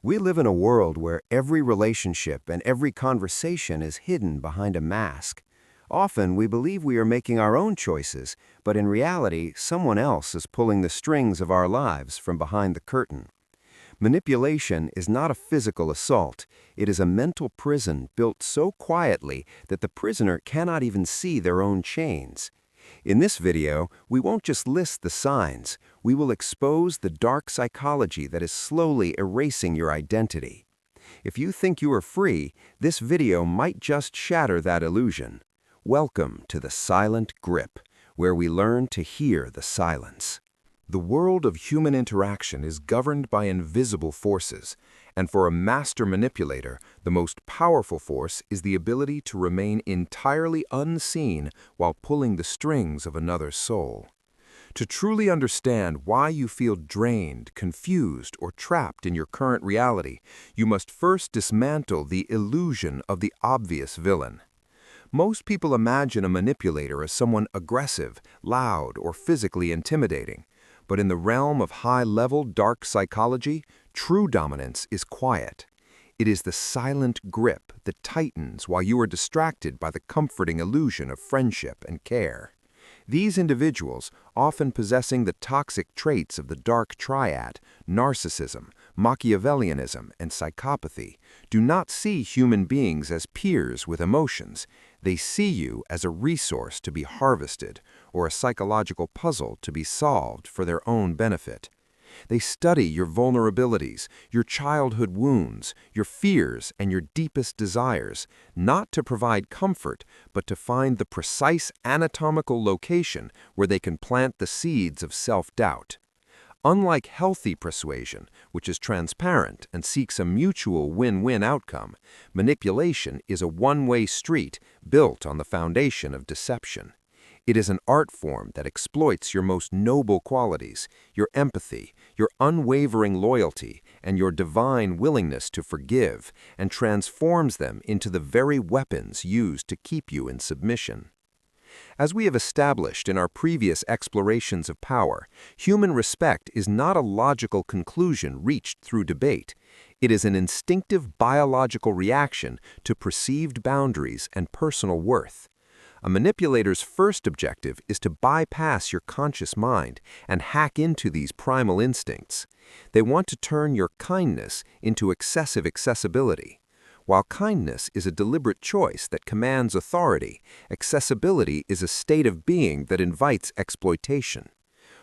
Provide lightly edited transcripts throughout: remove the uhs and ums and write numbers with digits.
We live in a world where every relationship and every conversation is hidden behind a mask. Often we believe we are making our own choices, but in reality, someone else is pulling the strings of our lives from behind the curtain. Manipulation is not a physical assault. It is a mental prison built so quietly that the prisoner cannot even see their own chains. In this video, we won't just list the signs, we will expose the dark psychology that is slowly erasing your identity. If you think you are free, this video might just shatter that illusion. Welcome to the Silent Grip, where we learn to hear the silence. The world of human interaction is governed by invisible forces, and for a master manipulator, the most powerful force is the ability to remain entirely unseen while pulling the strings of another's soul. To truly understand why you feel drained, confused, or trapped in your current reality, you must first dismantle the illusion of the obvious villain. Most people imagine a manipulator as someone aggressive, loud, or physically intimidating. But in the realm of high-level dark psychology, true dominance is quiet. It is the silent grip that tightens while you are distracted by the comforting illusion of friendship and care. These individuals, often possessing the toxic traits of the dark triad, narcissism, Machiavellianism, and psychopathy, do not see human beings as peers with emotions. They see you as a resource to be harvested or a psychological puzzle to be solved for their own benefit. They study your vulnerabilities, your childhood wounds, your fears, and your deepest desires, not to provide comfort, but to find the precise anatomical location where they can plant the seeds of self-doubt. Unlike healthy persuasion, which is transparent and seeks a mutual win-win outcome, manipulation is a one-way street built on the foundation of deception. It is an art form that exploits your most noble qualities, your empathy, your unwavering loyalty, and your divine willingness to forgive, and transforms them into the very weapons used to keep you in submission. As we have established in our previous explorations of power, human respect is not a logical conclusion reached through debate. It is an instinctive biological reaction to perceived boundaries and personal worth. A manipulator's first objective is to bypass your conscious mind and hack into these primal instincts. They want to turn your kindness into excessive accessibility. While kindness is a deliberate choice that commands authority, accessibility is a state of being that invites exploitation.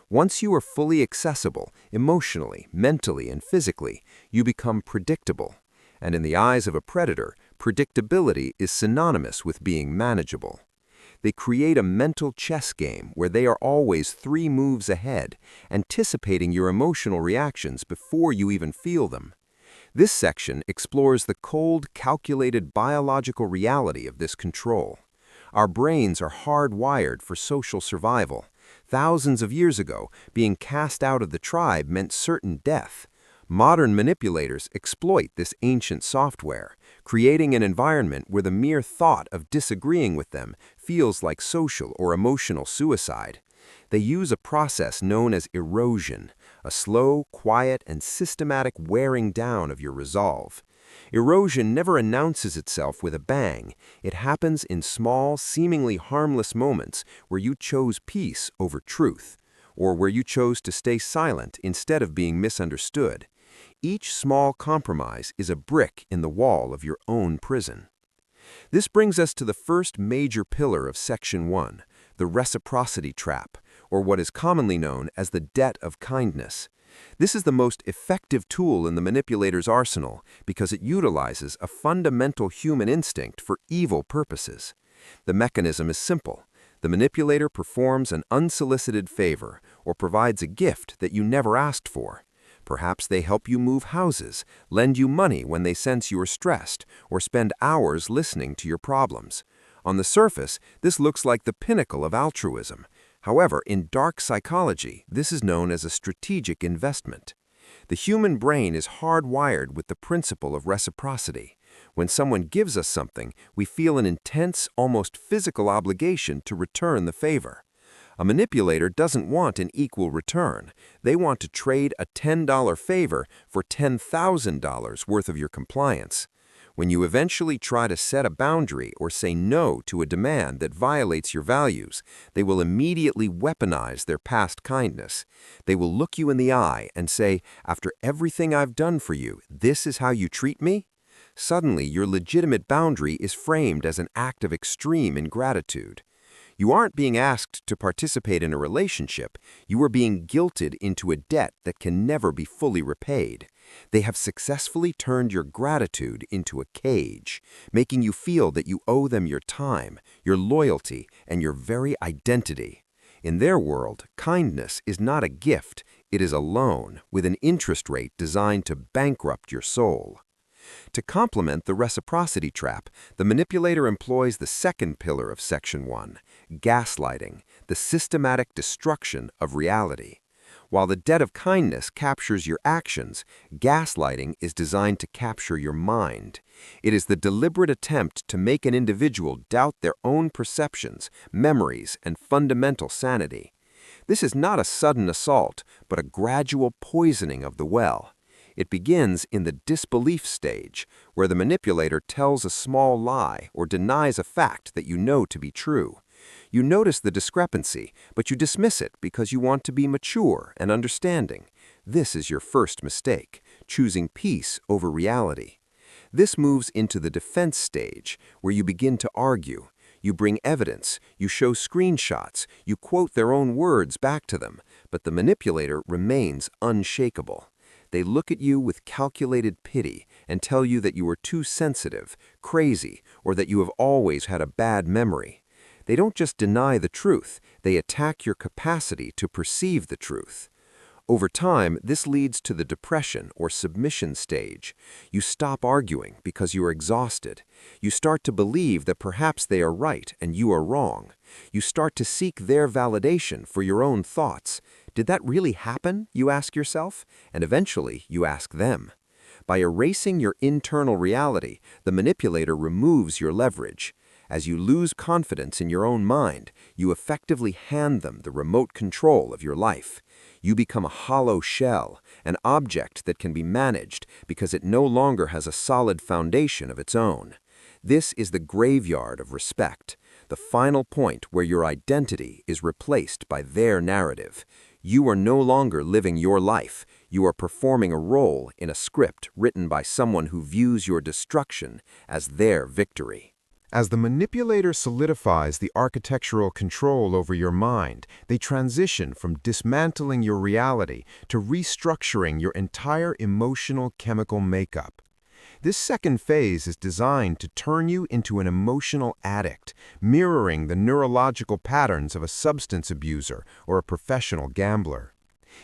Once you are fully accessible, emotionally, mentally, and physically, you become predictable. And in the eyes of a predator, predictability is synonymous with being manageable. They create a mental chess game where they are always 3 moves ahead, anticipating your emotional reactions before you even feel them. This section explores the cold, calculated biological reality of this control. Our brains are hardwired for social survival. Thousands of years ago, being cast out of the tribe meant certain death. Modern manipulators exploit this ancient software, creating an environment where the mere thought of disagreeing with them feels like social or emotional suicide. They use a process known as erosion, a slow, quiet, and systematic wearing down of your resolve. Erosion never announces itself with a bang. It happens in small, seemingly harmless moments where you chose peace over truth, or where you chose to stay silent instead of being misunderstood. Each small compromise is a brick in the wall of your own prison. This brings us to the first major pillar of Section 1, the reciprocity trap, or what is commonly known as the debt of kindness. This is the most effective tool in the manipulator's arsenal because it utilizes a fundamental human instinct for evil purposes. The mechanism is simple. The manipulator performs an unsolicited favor or provides a gift that you never asked for. Perhaps they help you move houses, lend you money when they sense you are stressed, or spend hours listening to your problems. On the surface, this looks like the pinnacle of altruism. However, in dark psychology, this is known as a strategic investment. The human brain is hardwired with the principle of reciprocity. When someone gives us something, we feel an intense, almost physical obligation to return the favor. A manipulator doesn't want an equal return. They want to trade a $10 favor for $10,000 worth of your compliance. When you eventually try to set a boundary or say no to a demand that violates your values, they will immediately weaponize their past kindness. They will look you in the eye and say, "After everything I've done for you, this is how you treat me?" Suddenly, your legitimate boundary is framed as an act of extreme ingratitude. You aren't being asked to participate in a relationship. You are being guilted into a debt that can never be fully repaid. They have successfully turned your gratitude into a cage, making you feel that you owe them your time, your loyalty, and your very identity. In their world, kindness is not a gift, it is a loan with an interest rate designed to bankrupt your soul. To complement the reciprocity trap, the manipulator employs the second pillar of Section 1, gaslighting, the systematic destruction of reality. While the debt of kindness captures your actions, gaslighting is designed to capture your mind. It is the deliberate attempt to make an individual doubt their own perceptions, memories, and fundamental sanity. This is not a sudden assault, but a gradual poisoning of the well. It begins in the disbelief stage, where the manipulator tells a small lie or denies a fact that you know to be true. You notice the discrepancy, but you dismiss it because you want to be mature and understanding. This is your first mistake, choosing peace over reality. This moves into the defense stage, where you begin to argue. You bring evidence, you show screenshots, you quote their own words back to them, but the manipulator remains unshakable. They look at you with calculated pity and tell you that you are too sensitive, crazy, or that you have always had a bad memory. They don't just deny the truth, they attack your capacity to perceive the truth. Over time, this leads to the depression or submission stage. You stop arguing because you are exhausted. You start to believe that perhaps they are right and you are wrong. You start to seek their validation for your own thoughts. Did that really happen, you ask yourself? And eventually, you ask them. By erasing your internal reality, the manipulator removes your leverage. As you lose confidence in your own mind, you effectively hand them the remote control of your life. You become a hollow shell, an object that can be managed because it no longer has a solid foundation of its own. This is the graveyard of respect, the final point where your identity is replaced by their narrative. You are no longer living your life. You are performing a role in a script written by someone who views your destruction as their victory. As the manipulator solidifies the architectural control over your mind, they transition from dismantling your reality to restructuring your entire emotional chemical makeup. This second phase is designed to turn you into an emotional addict, mirroring the neurological patterns of a substance abuser or a professional gambler.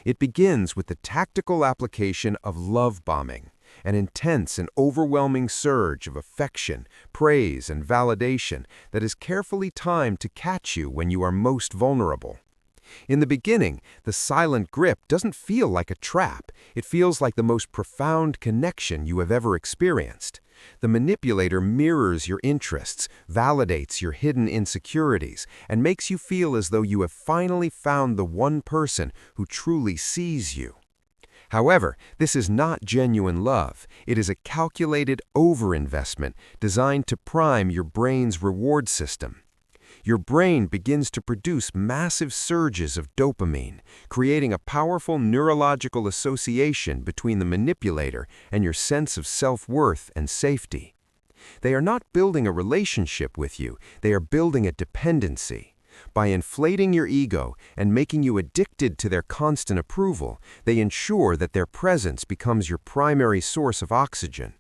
It begins with the tactical application of love bombing, an intense and overwhelming surge of affection, praise, and validation that is carefully timed to catch you when you are most vulnerable. In the beginning, the silent grip doesn't feel like a trap. It feels like the most profound connection you have ever experienced. The manipulator mirrors your interests, validates your hidden insecurities, and makes you feel as though you have finally found the one person who truly sees you. However, this is not genuine love. It is a calculated overinvestment designed to prime your brain's reward system. Your brain begins to produce massive surges of dopamine, creating a powerful neurological association between the manipulator and your sense of self-worth and safety. They are not building a relationship with you, they are building a dependency. By inflating your ego and making you addicted to their constant approval, they ensure that their presence becomes your primary source of oxygen.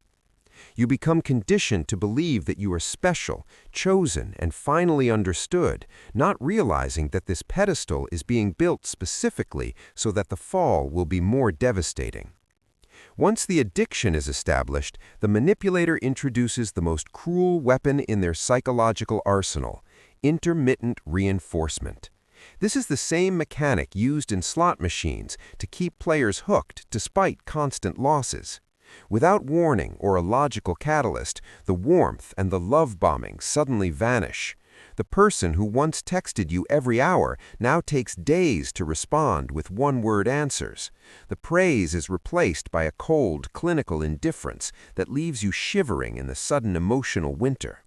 You become conditioned to believe that you are special, chosen, and finally understood, not realizing that this pedestal is being built specifically so that the fall will be more devastating. Once the addiction is established, the manipulator introduces the most cruel weapon in their psychological arsenal: intermittent reinforcement. This is the same mechanic used in slot machines to keep players hooked despite constant losses. Without warning or a logical catalyst, the warmth and the love bombing suddenly vanish. The person who once texted you every hour now takes days to respond with one-word answers. The praise is replaced by a cold, clinical indifference that leaves you shivering in the sudden emotional winter.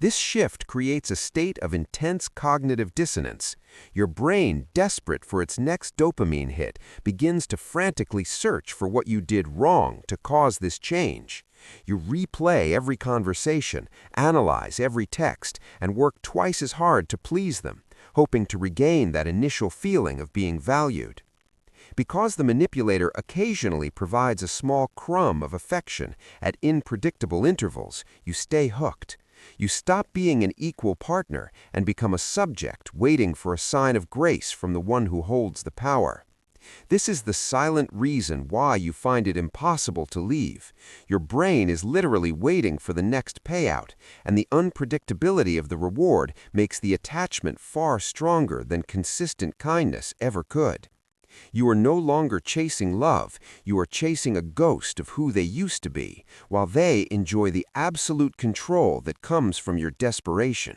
This shift creates a state of intense cognitive dissonance. Your brain, desperate for its next dopamine hit, begins to frantically search for what you did wrong to cause this change. You replay every conversation, analyze every text, and work twice as hard to please them, hoping to regain that initial feeling of being valued. Because the manipulator occasionally provides a small crumb of affection at unpredictable intervals, you stay hooked. You stop being an equal partner and become a subject waiting for a sign of grace from the one who holds the power. This is the silent reason why you find it impossible to leave. Your brain is literally waiting for the next payout, and the unpredictability of the reward makes the attachment far stronger than consistent kindness ever could. You are no longer chasing love, you are chasing a ghost of who they used to be, while they enjoy the absolute control that comes from your desperation.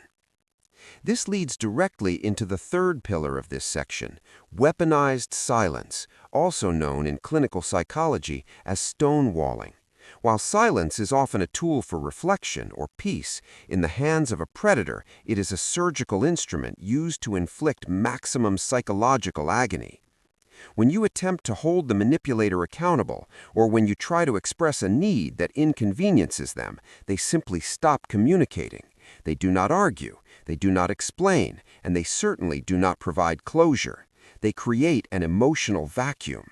This leads directly into the third pillar of this section, weaponized silence, also known in clinical psychology as stonewalling. While silence is often a tool for reflection or peace, in the hands of a predator, it is a surgical instrument used to inflict maximum psychological agony. When you attempt to hold the manipulator accountable, or when you try to express a need that inconveniences them, they simply stop communicating. They do not argue, they do not explain, and they certainly do not provide closure. They create an emotional vacuum.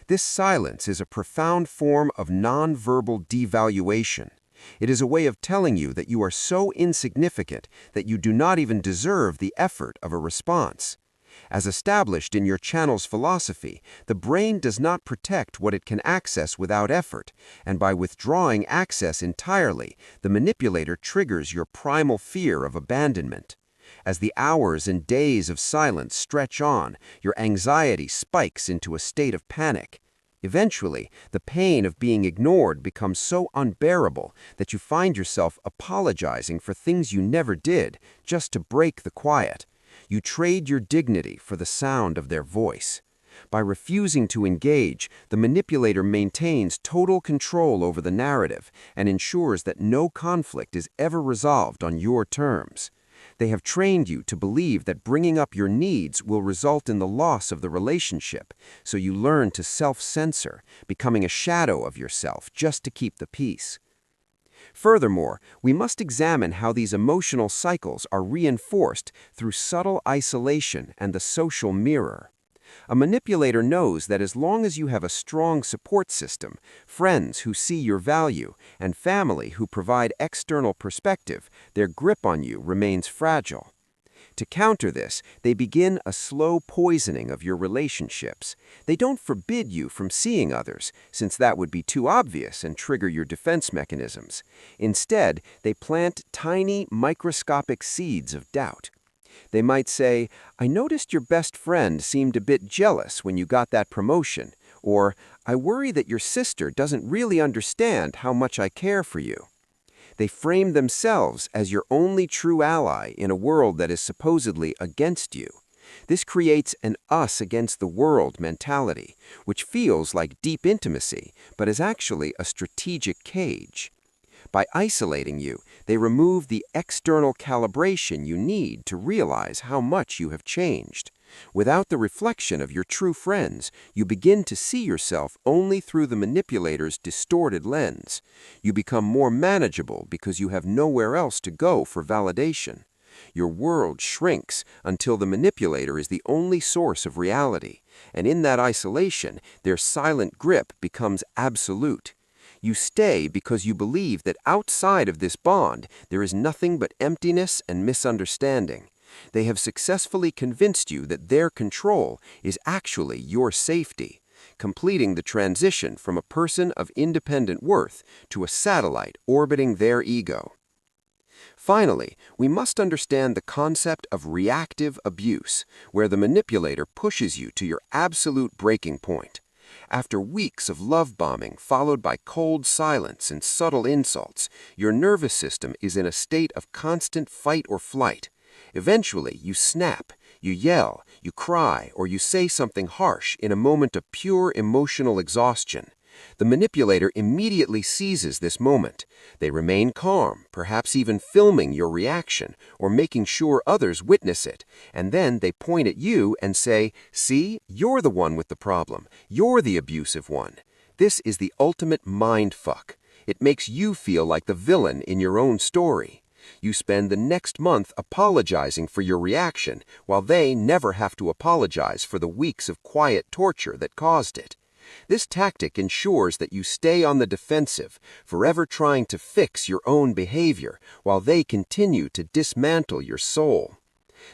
This silence is a profound form of nonverbal devaluation. It is a way of telling you that you are so insignificant that you do not even deserve the effort of a response. As established in your channel's philosophy, the brain does not protect what it can access without effort, and by withdrawing access entirely, the manipulator triggers your primal fear of abandonment. As the hours and days of silence stretch on, your anxiety spikes into a state of panic. Eventually, the pain of being ignored becomes so unbearable that you find yourself apologizing for things you never did just to break the quiet. You trade your dignity for the sound of their voice. By refusing to engage, the manipulator maintains total control over the narrative and ensures that no conflict is ever resolved on your terms. They have trained you to believe that bringing up your needs will result in the loss of the relationship, so you learn to self-censor, becoming a shadow of yourself just to keep the peace. Furthermore, we must examine how these emotional cycles are reinforced through subtle isolation and the social mirror. A manipulator knows that as long as you have a strong support system, friends who see your value, and family who provide external perspective, their grip on you remains fragile. To counter this, they begin a slow poisoning of your relationships. They don't forbid you from seeing others, since that would be too obvious and trigger your defense mechanisms. Instead, they plant tiny, microscopic seeds of doubt. They might say, "I noticed your best friend seemed a bit jealous when you got that promotion," or "I worry that your sister doesn't really understand how much I care for you." They frame themselves as your only true ally in a world that is supposedly against you. This creates an us against the world mentality, which feels like deep intimacy, but is actually a strategic cage. By isolating you, they remove the external calibration you need to realize how much you have changed. Without the reflection of your true friends, you begin to see yourself only through the manipulator's distorted lens. You become more manageable because you have nowhere else to go for validation. Your world shrinks until the manipulator is the only source of reality, and in that isolation, their silent grip becomes absolute. You stay because you believe that outside of this bond, there is nothing but emptiness and misunderstanding. They have successfully convinced you that their control is actually your safety, completing the transition from a person of independent worth to a satellite orbiting their ego. Finally, we must understand the concept of reactive abuse, where the manipulator pushes you to your absolute breaking point. After weeks of love bombing followed by cold silence and subtle insults, your nervous system is in a state of constant fight or flight. Eventually, you snap, you yell, you cry, or you say something harsh in a moment of pure emotional exhaustion. The manipulator immediately seizes this moment. They remain calm, perhaps even filming your reaction or making sure others witness it, and then they point at you and say, "See, you're the one with the problem. You're the abusive one." This is the ultimate mind fuck. It makes you feel like the villain in your own story. You spend the next month apologizing for your reaction, while they never have to apologize for the weeks of quiet torture that caused it. This tactic ensures that you stay on the defensive, forever trying to fix your own behavior, while they continue to dismantle your soul.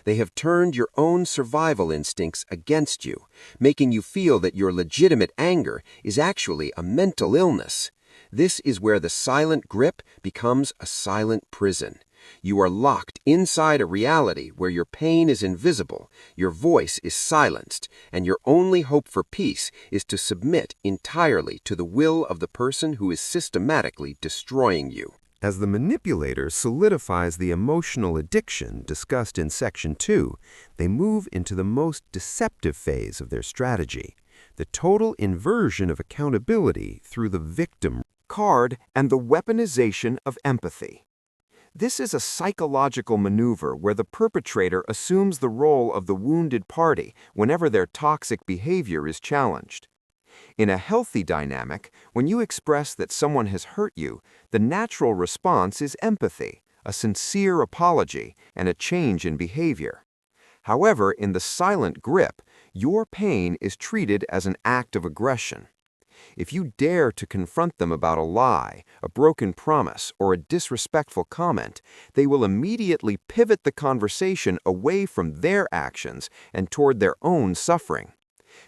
They have turned your own survival instincts against you, making you feel that your legitimate anger is actually a mental illness. This is where the silent grip becomes a silent prison. You are locked inside a reality where your pain is invisible, your voice is silenced, and your only hope for peace is to submit entirely to the will of the person who is systematically destroying you. As the manipulator solidifies the emotional addiction discussed in Section 2, they move into the most deceptive phase of their strategy, the total inversion of accountability through the victim card and the weaponization of empathy. This is a psychological maneuver where the perpetrator assumes the role of the wounded party whenever their toxic behavior is challenged. In a healthy dynamic, when you express that someone has hurt you, the natural response is empathy, a sincere apology, and a change in behavior. However, in the silent grip, your pain is treated as an act of aggression. If you dare to confront them about a lie, a broken promise, or a disrespectful comment, they will immediately pivot the conversation away from their actions and toward their own suffering.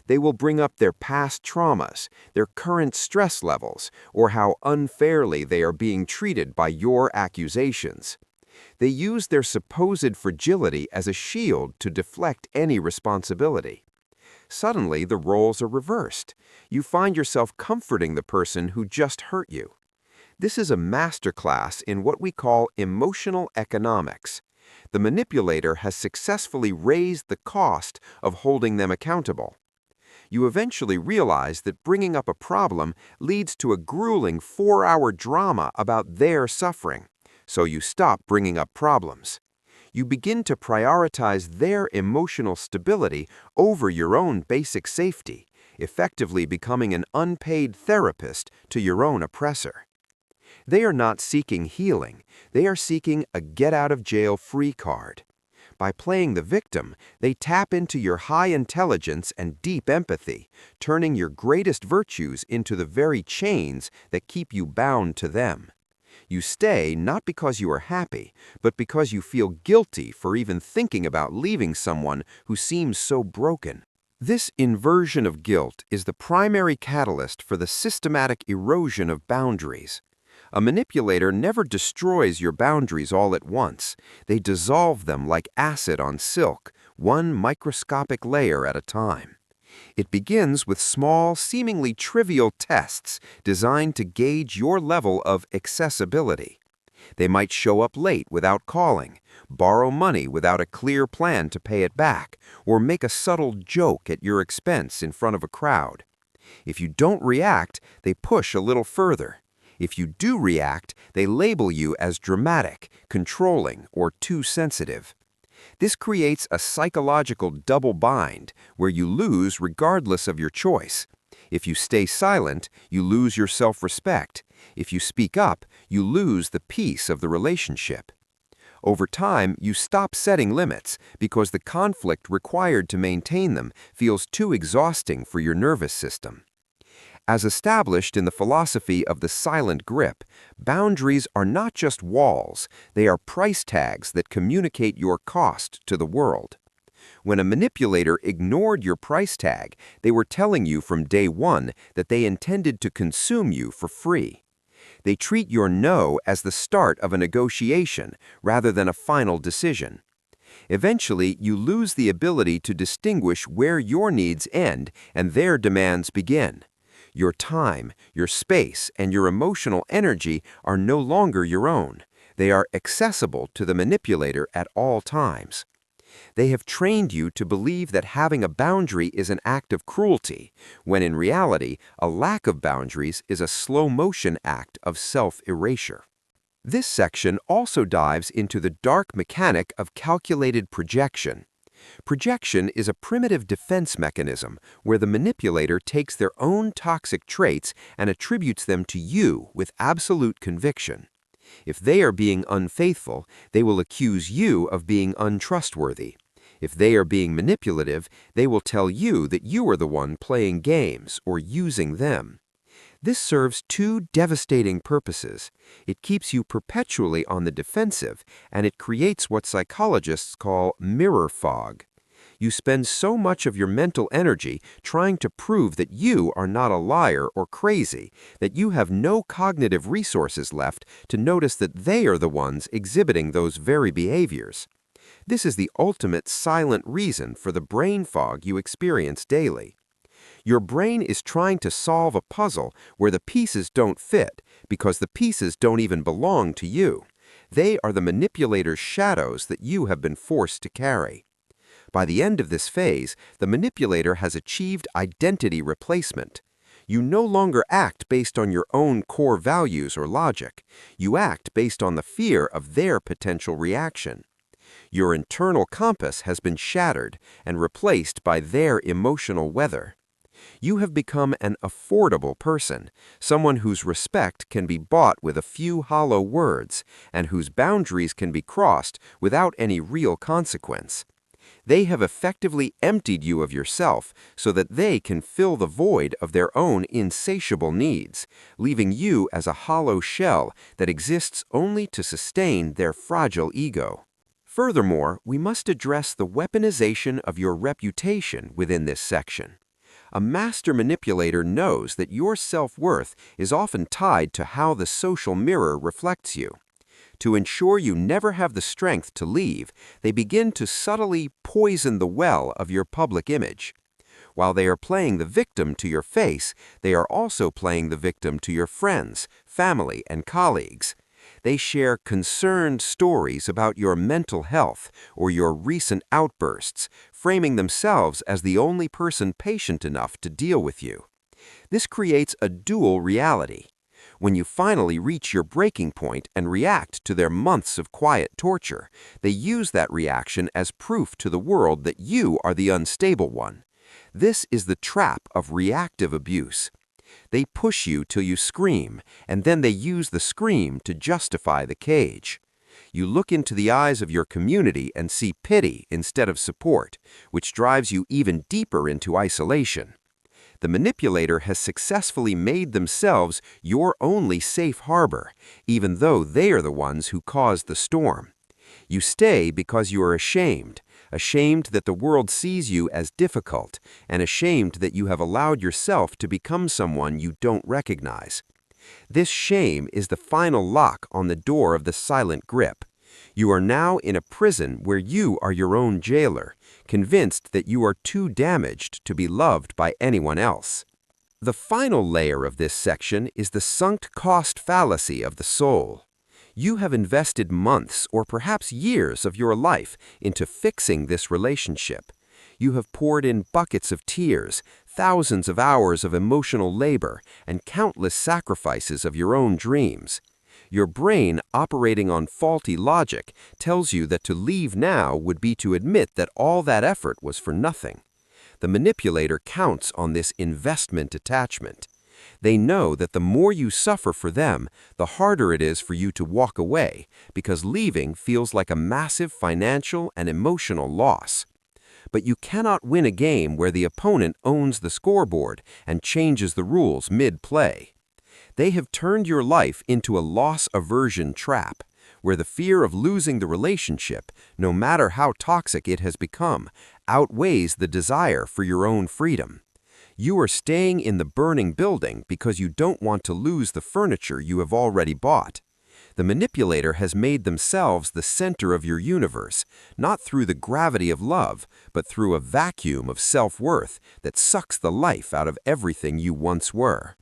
They will bring up their past traumas, their current stress levels, or how unfairly they are being treated by your accusations. They use their supposed fragility as a shield to deflect any responsibility. Suddenly, the roles are reversed. You find yourself comforting the person who just hurt you. This is a masterclass in what we call emotional economics. The manipulator has successfully raised the cost of holding them accountable. You eventually realize that bringing up a problem leads to a grueling 4-hour drama about their suffering, so you stop bringing up problems. You begin to prioritize their emotional stability over your own basic safety, effectively becoming an unpaid therapist to your own oppressor. They are not seeking healing, they are seeking a get-out-of-jail-free card. By playing the victim, they tap into your high intelligence and deep empathy, turning your greatest virtues into the very chains that keep you bound to them. You stay not because you are happy, but because you feel guilty for even thinking about leaving someone who seems so broken. This inversion of guilt is the primary catalyst for the systematic erosion of boundaries. A manipulator never destroys your boundaries all at once. They dissolve them like acid on silk, one microscopic layer at a time. It begins with small, seemingly trivial tests designed to gauge your level of accessibility. They might show up late without calling, borrow money without a clear plan to pay it back, or make a subtle joke at your expense in front of a crowd. If you don't react, they push a little further. If you do react, they label you as dramatic, controlling, or too sensitive. This creates a psychological double bind where you lose regardless of your choice. If you stay silent, you lose your self-respect. If you speak up, you lose the peace of the relationship. Over time, you stop setting limits because the conflict required to maintain them feels too exhausting for your nervous system. As established in the philosophy of the silent grip, boundaries are not just walls, they are price tags that communicate your cost to the world. When a manipulator ignored your price tag, they were telling you from day one that they intended to consume you for free. They treat your no as the start of a negotiation rather than a final decision. Eventually, you lose the ability to distinguish where your needs end and their demands begin. Your time, your space, and your emotional energy are no longer your own. They are accessible to the manipulator at all times. They have trained you to believe that having a boundary is an act of cruelty, when in reality, a lack of boundaries is a slow-motion act of self-erasure. This section also dives into the dark mechanic of calculated projection. Projection is a primitive defense mechanism where the manipulator takes their own toxic traits and attributes them to you with absolute conviction. If they are being unfaithful, they will accuse you of being untrustworthy. If they are being manipulative, they will tell you that you are the one playing games or using them. This serves two devastating purposes. It keeps you perpetually on the defensive, and it creates what psychologists call mirror fog. You spend so much of your mental energy trying to prove that you are not a liar or crazy, that you have no cognitive resources left to notice that they are the ones exhibiting those very behaviors. This is the ultimate silent reason for the brain fog you experience daily. Your brain is trying to solve a puzzle where the pieces don't fit because the pieces don't even belong to you. They are the manipulator's shadows that you have been forced to carry. By the end of this phase, the manipulator has achieved identity replacement. You no longer act based on your own core values or logic. You act based on the fear of their potential reaction. Your internal compass has been shattered and replaced by their emotional weather. You have become an affordable person, someone whose respect can be bought with a few hollow words, and whose boundaries can be crossed without any real consequence. They have effectively emptied you of yourself so that they can fill the void of their own insatiable needs, leaving you as a hollow shell that exists only to sustain their fragile ego. Furthermore, we must address the weaponization of your reputation within this section. A master manipulator knows that your self-worth is often tied to how the social mirror reflects you. To ensure you never have the strength to leave, they begin to subtly poison the well of your public image. While they are playing the victim to your face, they are also playing the victim to your friends, family, and colleagues. They share concerned stories about your mental health or your recent outbursts, framing themselves as the only person patient enough to deal with you. This creates a dual reality. When you finally reach your breaking point and react to their months of quiet torture, they use that reaction as proof to the world that you are the unstable one. This is the trap of reactive abuse. They push you till you scream, and then they use the scream to justify the cage. You look into the eyes of your community and see pity instead of support, which drives you even deeper into isolation. The manipulator has successfully made themselves your only safe harbor, even though they are the ones who caused the storm. You stay because you are ashamed that the world sees you as difficult, and ashamed that you have allowed yourself to become someone you don't recognize. This shame is the final lock on the door of the silent grip. You are now in a prison where you are your own jailer, convinced that you are too damaged to be loved by anyone else. The final layer of this section is the sunk cost fallacy of the soul. You have invested months or perhaps years of your life into fixing this relationship. You have poured in buckets of tears, thousands of hours of emotional labor, and countless sacrifices of your own dreams. Your brain, operating on faulty logic, tells you that to leave now would be to admit that all that effort was for nothing. The manipulator counts on this investment attachment. They know that the more you suffer for them, the harder it is for you to walk away, because leaving feels like a massive financial and emotional loss. But you cannot win a game where the opponent owns the scoreboard and changes the rules mid-play. They have turned your life into a loss aversion trap, where the fear of losing the relationship, no matter how toxic it has become, outweighs the desire for your own freedom. You are staying in the burning building because you don't want to lose the furniture you have already bought. The manipulator has made themselves the center of your universe, not through the gravity of love, but through a vacuum of self-worth that sucks the life out of everything you once were.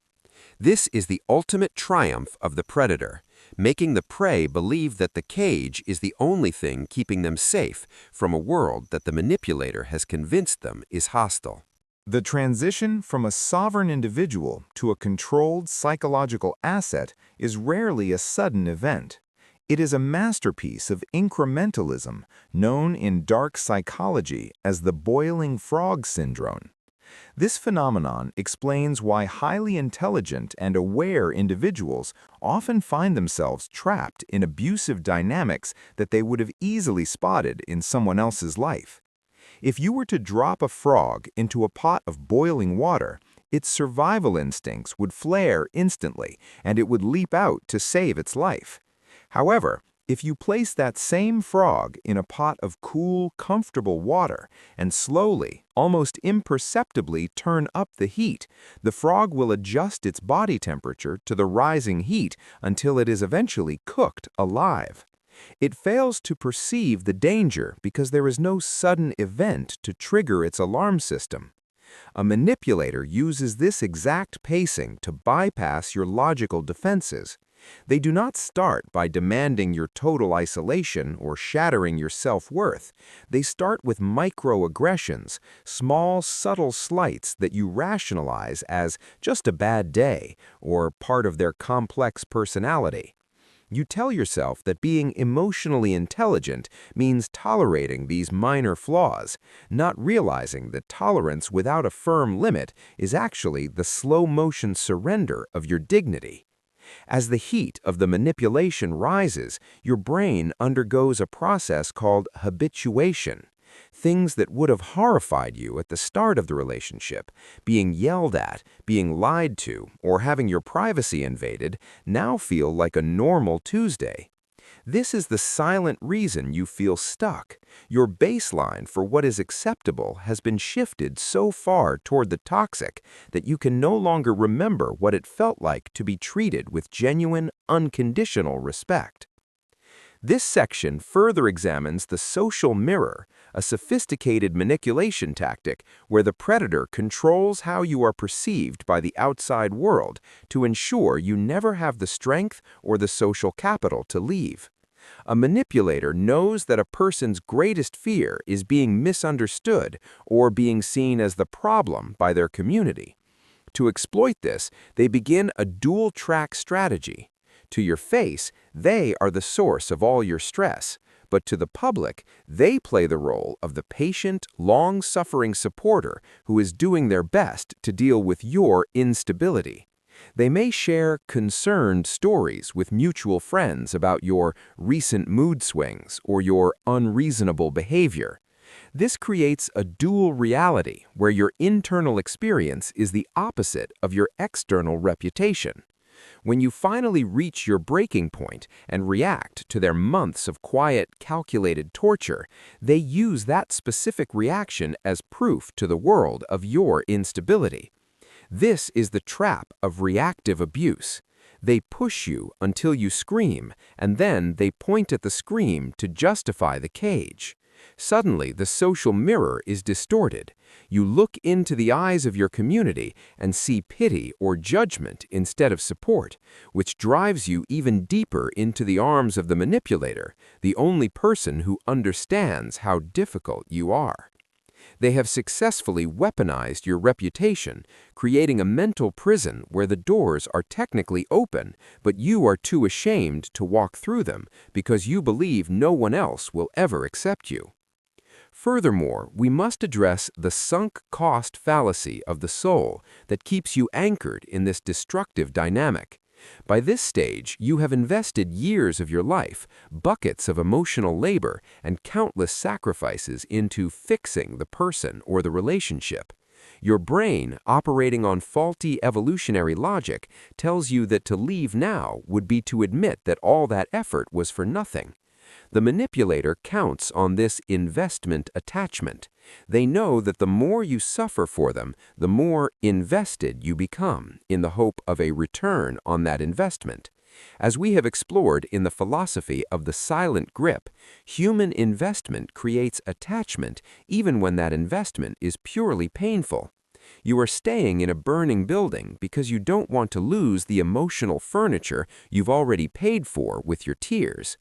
This is the ultimate triumph of the predator, making the prey believe that the cage is the only thing keeping them safe from a world that the manipulator has convinced them is hostile. The transition from a sovereign individual to a controlled psychological asset is rarely a sudden event. It is a masterpiece of incrementalism known in dark psychology as the boiling frog syndrome. This phenomenon explains why highly intelligent and aware individuals often find themselves trapped in abusive dynamics that they would have easily spotted in someone else's life. If you were to drop a frog into a pot of boiling water, its survival instincts would flare instantly, and it would leap out to save its life. However, if you place that same frog in a pot of cool, comfortable water and slowly, almost imperceptibly turn up the heat, the frog will adjust its body temperature to the rising heat until it is eventually cooked alive. It fails to perceive the danger because there is no sudden event to trigger its alarm system. A manipulator uses this exact pacing to bypass your logical defenses. They do not start by demanding your total isolation or shattering your self-worth. They start with microaggressions, small, subtle slights that you rationalize as just a bad day or part of their complex personality. You tell yourself that being emotionally intelligent means tolerating these minor flaws, not realizing that tolerance without a firm limit is actually the slow-motion surrender of your dignity. As the heat of the manipulation rises, your brain undergoes a process called habituation. Things that would have horrified you at the start of the relationship, being yelled at, being lied to, or having your privacy invaded, now feel like a normal Tuesday. This is the silent reason you feel stuck. Your baseline for what is acceptable has been shifted so far toward the toxic that you can no longer remember what it felt like to be treated with genuine, unconditional respect. This section further examines the social mirror, a sophisticated manipulation tactic where the predator controls how you are perceived by the outside world to ensure you never have the strength or the social capital to leave. A manipulator knows that a person's greatest fear is being misunderstood or being seen as the problem by their community. To exploit this, they begin a dual-track strategy. To your face, they are the source of all your stress, but to the public, they play the role of the patient, long-suffering supporter who is doing their best to deal with your instability. They may share concerned stories with mutual friends about your recent mood swings or your unreasonable behavior. This creates a dual reality where your internal experience is the opposite of your external reputation. When you finally reach your breaking point and react to their months of quiet, calculated torture, they use that specific reaction as proof to the world of your instability. This is the trap of reactive abuse. They push you until you scream, and then they point at the scream to justify the cage. Suddenly, the social mirror is distorted. You look into the eyes of your community and see pity or judgment instead of support, which drives you even deeper into the arms of the manipulator, the only person who understands how difficult you are. They have successfully weaponized your reputation, creating a mental prison where the doors are technically open, but you are too ashamed to walk through them because you believe no one else will ever accept you. Furthermore, we must address the sunk cost fallacy of the soul that keeps you anchored in this destructive dynamic. By this stage, you have invested years of your life, buckets of emotional labor, and countless sacrifices into fixing the person or the relationship. Your brain, operating on faulty evolutionary logic, tells you that to leave now would be to admit that all that effort was for nothing. The manipulator counts on this investment attachment. They know that the more you suffer for them, the more invested you become in the hope of a return on that investment. As we have explored in the philosophy of the silent grip, human investment creates attachment even when that investment is purely painful. You are staying in a burning building because you don't want to lose the emotional furniture you've already paid for with your tears.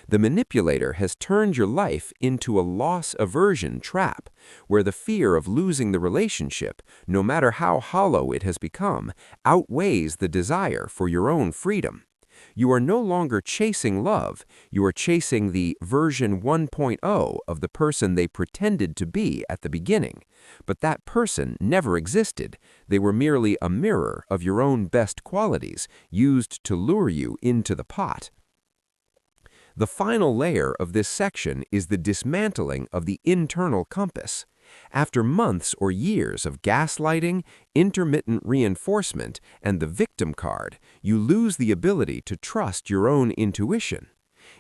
The manipulator has turned your life into a loss aversion trap, where the fear of losing the relationship, no matter how hollow it has become, outweighs the desire for your own freedom. You are no longer chasing love, you are chasing the version 1.0 of the person they pretended to be at the beginning. But that person never existed. They were merely a mirror of your own best qualities, used to lure you into the pot. The final layer of this section is the dismantling of the internal compass. After months or years of gaslighting, intermittent reinforcement, and the victim card, you lose the ability to trust your own intuition.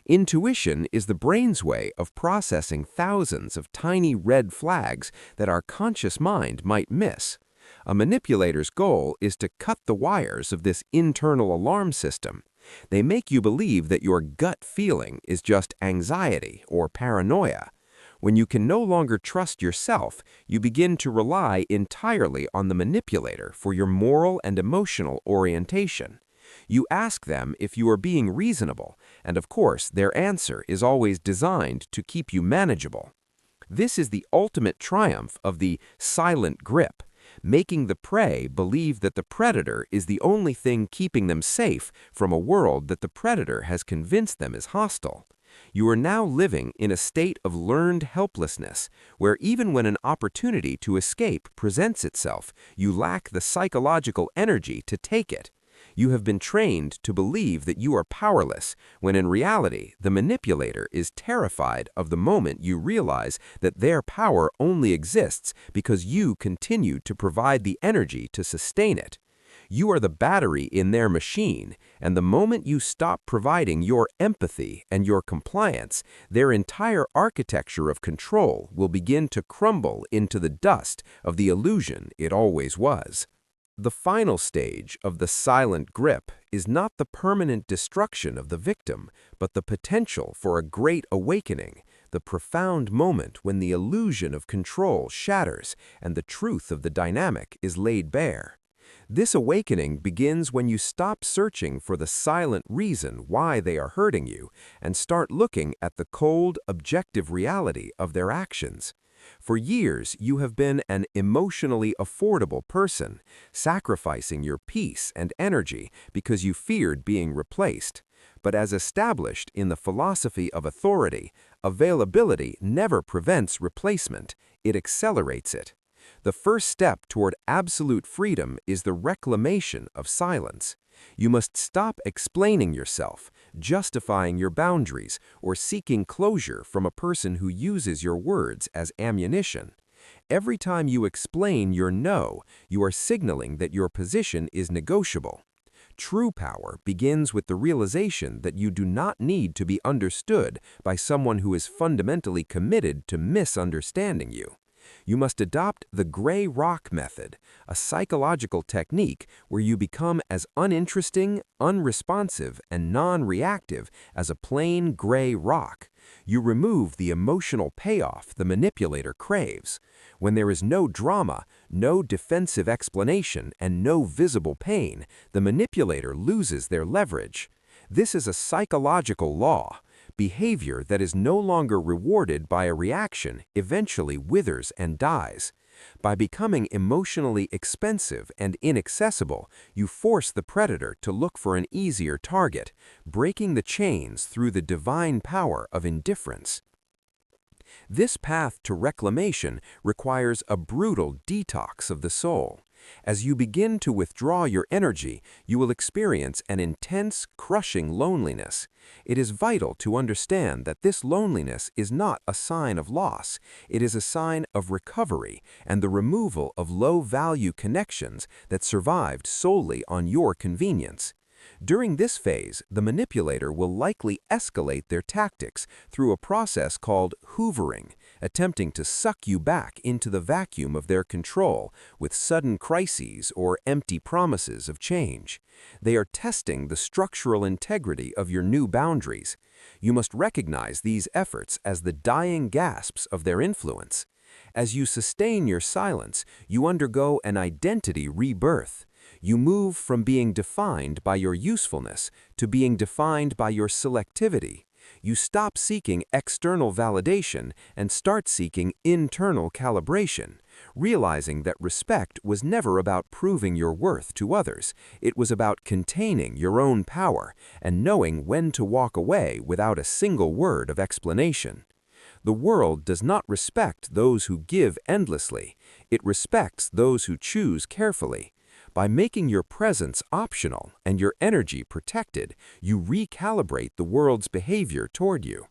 Intuition is the brain's way of processing thousands of tiny red flags that our conscious mind might miss. A manipulator's goal is to cut the wires of this internal alarm system. They make you believe that your gut feeling is just anxiety or paranoia. When you can no longer trust yourself, you begin to rely entirely on the manipulator for your moral and emotional orientation. You ask them if you are being reasonable, and of course, their answer is always designed to keep you manageable. This is the ultimate triumph of the silent grip, making the prey believe that the predator is the only thing keeping them safe from a world that the predator has convinced them is hostile. You are now living in a state of learned helplessness, where even when an opportunity to escape presents itself, you lack the psychological energy to take it. You have been trained to believe that you are powerless, when in reality, the manipulator is terrified of the moment you realize that their power only exists because you continue to provide the energy to sustain it. You are the battery in their machine, and the moment you stop providing your empathy and your compliance, their entire architecture of control will begin to crumble into the dust of the illusion it always was. The final stage of the silent grip is not the permanent destruction of the victim, but the potential for a great awakening, the profound moment when the illusion of control shatters and the truth of the dynamic is laid bare. This awakening begins when you stop searching for the silent reason why they are hurting you and start looking at the cold, objective reality of their actions. For years, you have been an emotionally affordable person, sacrificing your peace and energy because you feared being replaced. But as established in the philosophy of authority, availability never prevents replacement, it accelerates it. The first step toward absolute freedom is the reclamation of silence. You must stop explaining yourself, justifying your boundaries, or seeking closure from a person who uses your words as ammunition. Every time you explain your no, you are signaling that your position is negotiable. True power begins with the realization that you do not need to be understood by someone who is fundamentally committed to misunderstanding you. You must adopt the gray rock method, a psychological technique where you become as uninteresting, unresponsive, and non-reactive as a plain gray rock. You remove the emotional payoff the manipulator craves. When there is no drama, no defensive explanation, and no visible pain, the manipulator loses their leverage. This is a psychological law. Behavior that is no longer rewarded by a reaction eventually withers and dies. By becoming emotionally expensive and inaccessible, you force the predator to look for an easier target, breaking the chains through the divine power of indifference. This path to reclamation requires a brutal detox of the soul. As you begin to withdraw your energy, you will experience an intense, crushing loneliness. It is vital to understand that this loneliness is not a sign of loss. It is a sign of recovery and the removal of low-value connections that survived solely on your convenience. During this phase, the manipulator will likely escalate their tactics through a process called hoovering, attempting to suck you back into the vacuum of their control with sudden crises or empty promises of change. They are testing the structural integrity of your new boundaries. You must recognize these efforts as the dying gasps of their influence. As you sustain your silence, you undergo an identity rebirth. You move from being defined by your usefulness to being defined by your selectivity. You stop seeking external validation and start seeking internal calibration, realizing that respect was never about proving your worth to others. It was about containing your own power and knowing when to walk away without a single word of explanation. The world does not respect those who give endlessly. It respects those who choose carefully. By making your presence optional and your energy protected, you recalibrate the world's behavior toward you.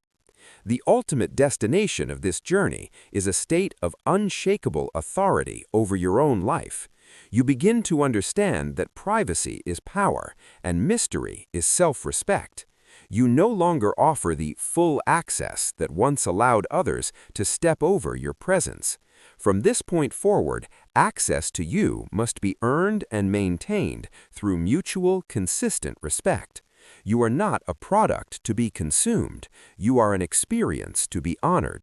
The ultimate destination of this journey is a state of unshakable authority over your own life. You begin to understand that privacy is power and mystery is self-respect. You no longer offer the full access that once allowed others to step over your presence. From this point forward, access to you must be earned and maintained through mutual, consistent respect. You are not a product to be consumed. You are an experience to be honored.